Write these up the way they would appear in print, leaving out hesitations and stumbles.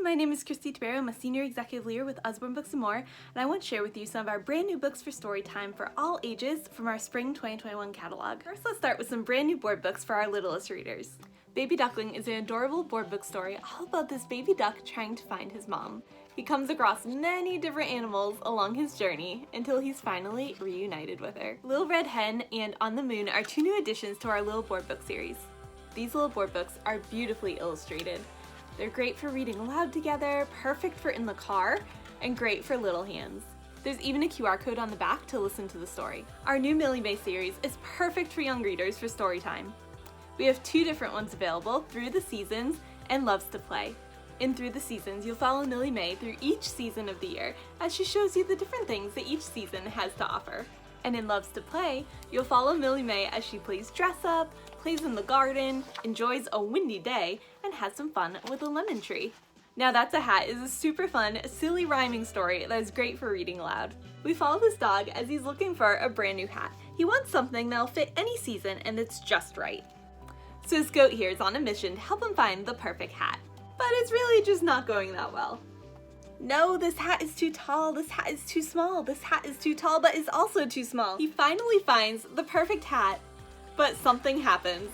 my name is Christy Tabero. I'm a Senior Executive Leader with Usborne Books & More, and I want to share with you some of our brand new books for story time for all ages from our Spring 2021 catalog. First, let's start with some brand new board books for our littlest readers. Baby Duckling is an adorable board book story all about this baby duck trying to find his mom. He comes across many different animals along his journey until he's finally reunited with her. Little Red Hen and On the Moon are two new additions to our little board book series. These little board books are beautifully illustrated. They're great for reading aloud together, perfect for in the car, and great for little hands. There's even a QR code on the back to listen to the story. Our new Millie Mae series is perfect for young readers for story time. We have two different ones available, Through the Seasons and Loves to Play. In Through the Seasons, you'll follow Millie Mae through each season of the year as she shows you the different things that each season has to offer. And in Loves to Play, you'll follow Millie Mae as she plays dress up, plays in the garden, enjoys a windy day, and has some fun with a lemon tree. Now That's a Hat is a super fun, silly rhyming story that is great for reading aloud. We follow this dog as he's looking for a brand new hat. He wants something that'll fit any season and that's just right. So this goat here is on a mission to help him find the perfect hat. But it's really just not going that well. No, this hat is too tall, this hat is too small, this hat is too tall but is also too small. He finally finds the perfect hat, but something happens,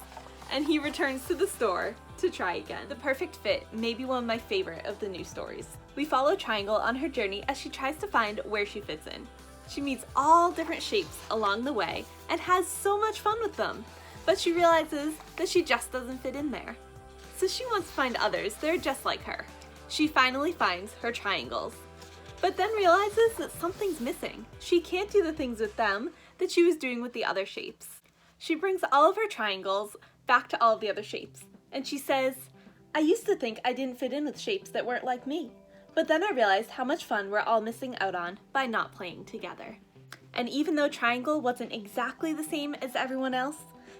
and he returns to the store to try again. The perfect fit may be one of my favorite of the new stories. We follow Triangle on her journey as she tries to find where she fits in. She meets all different shapes along the way and has so much fun with them, but she realizes that she just doesn't fit in there. So she wants to find others that are just like her. She finally finds her triangles, but then realizes that something's missing. She can't do the things with them that she was doing with the other shapes. She brings all of her triangles back to all of the other shapes, and she says, I used to think I didn't fit in with shapes that weren't like me, but then I realized how much fun we're all missing out on by not playing together. And even though Triangle wasn't exactly the same as everyone else,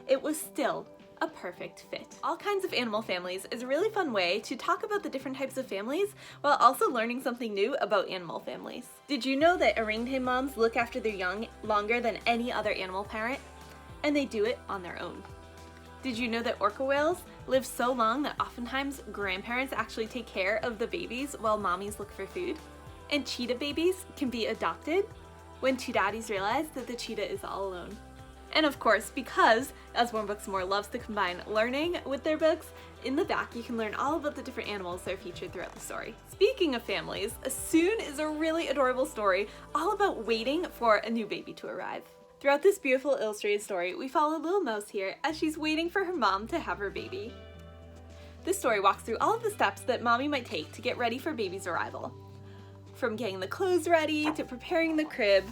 it was still a perfect fit. All Kinds of Animal Families is a really fun way to talk about the different types of families while also learning something new about animal families. Did you know that orangutan moms look after their young longer than any other animal parent? And they do it on their own. Did you know that orca whales live so long that oftentimes grandparents actually take care of the babies while mommies look for food? And cheetah babies can be adopted when two daddies realize that the cheetah is all alone. And of course, because Usborne Books & More loves to combine learning with their books, in the back you can learn all about the different animals that are featured throughout the story. Speaking of families, Soon is a really adorable story all about waiting for a new baby to arrive. Throughout this beautiful illustrated story, we follow Little Mouse here as she's waiting for her mom to have her baby. This story walks through all of the steps that mommy might take to get ready for baby's arrival. From getting the clothes ready to preparing the crib.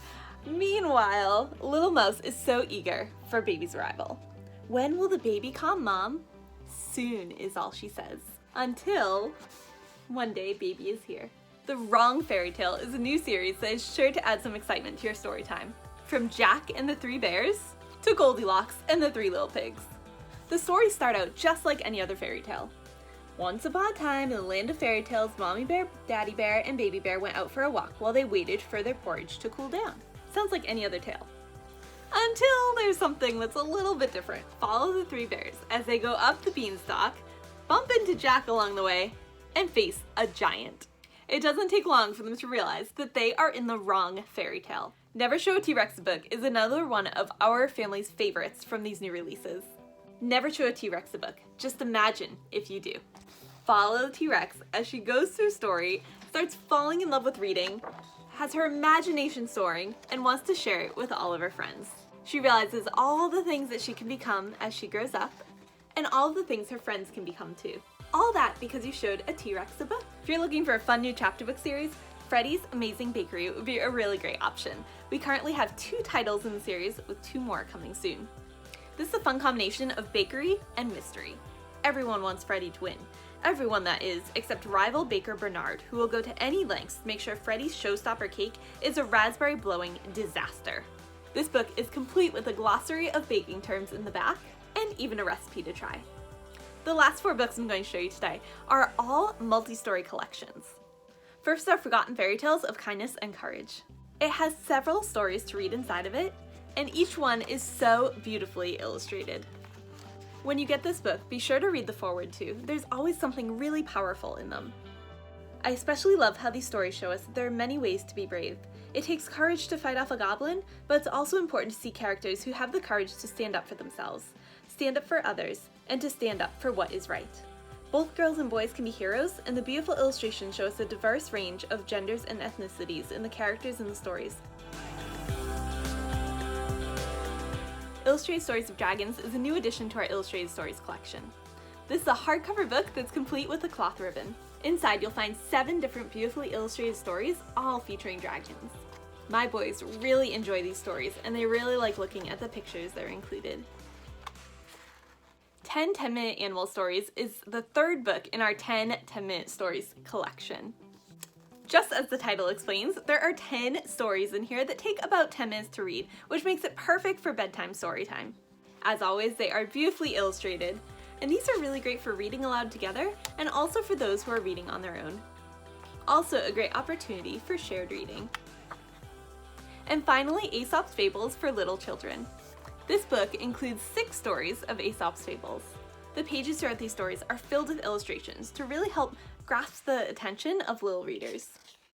Meanwhile, Little Mouse is so eager for baby's arrival. When will the baby come, Mom? Soon is all she says. Until one day baby is here. The Wrong Fairy Tale is a new series that is sure to add some excitement to your story time. From Jack and the Three Bears to Goldilocks and the Three Little Pigs. The stories start out just like any other fairy tale. Once upon a time in the land of fairy tales, Mommy Bear, Daddy Bear, and Baby Bear went out for a walk while they waited for their porridge to cool down. Sounds like any other tale. Until there's something that's a little bit different. Follow the three bears as they go up the beanstalk, bump into Jack along the way, and face a giant. It doesn't take long for them to realize that they are in the wrong fairy tale. NeverShow TRex book is another one of our family's favorites from these new releases. Never show a T-Rex a book. Just imagine if you do. Follow the T-Rex as she goes through story, starts falling in love with reading, has her imagination soaring, and wants to share it with all of her friends. She realizes all the things that she can become as she grows up, and all of the things her friends can become too. All that because you showed a T-Rex a book. If you're looking for a fun new chapter book series, Freddys Amazing Bakery would be a really great option. We currently have 2 titles in the series with 2 more coming soon. This is a fun combination of bakery and mystery. Everyone wants Freddy to win. Everyone, that is, except rival baker Bernard, who will go to any lengths to make sure Freddy's showstopper cake is a raspberry blowing disaster. This book is complete with a glossary of baking terms in the back, and even a recipe to try. The last 4 books I'm going to show you today are all multi-story collections. First are Forgotten Fairy Tales of Kindness and Courage. It has several stories to read inside of it, and each one is so beautifully illustrated. When you get this book, be sure to read the foreword too. There's always something really powerful in them. I especially love how these stories show us that there are many ways to be brave. It takes courage to fight off a goblin, but it's also important to see characters who have the courage to stand up for themselves, stand up for others, and to stand up for what is right. Both girls and boys can be heroes, and the beautiful illustrations show us a diverse range of genders and ethnicities in the characters in the stories. Illustrated Stories of Dragons is a new addition to our Illustrated Stories collection. This is a hardcover book that's complete with a cloth ribbon. Inside you'll find 7 different beautifully illustrated stories, all featuring dragons. My boys really enjoy these stories, and they really like looking at the pictures that are included. 10 10-minute animal stories is the 3rd book in our 10 10-minute stories collection. Just as the title explains, there are 10 stories in here that take about 10 minutes to read, which makes it perfect for bedtime story time. As always, they are beautifully illustrated, and these are really great for reading aloud together and also for those who are reading on their own. Also a great opportunity for shared reading. And finally, Aesop's Fables for little children. This book includes 6 stories of Aesop's Fables. The pages throughout these stories are filled with illustrations to really help grasp the attention of little readers.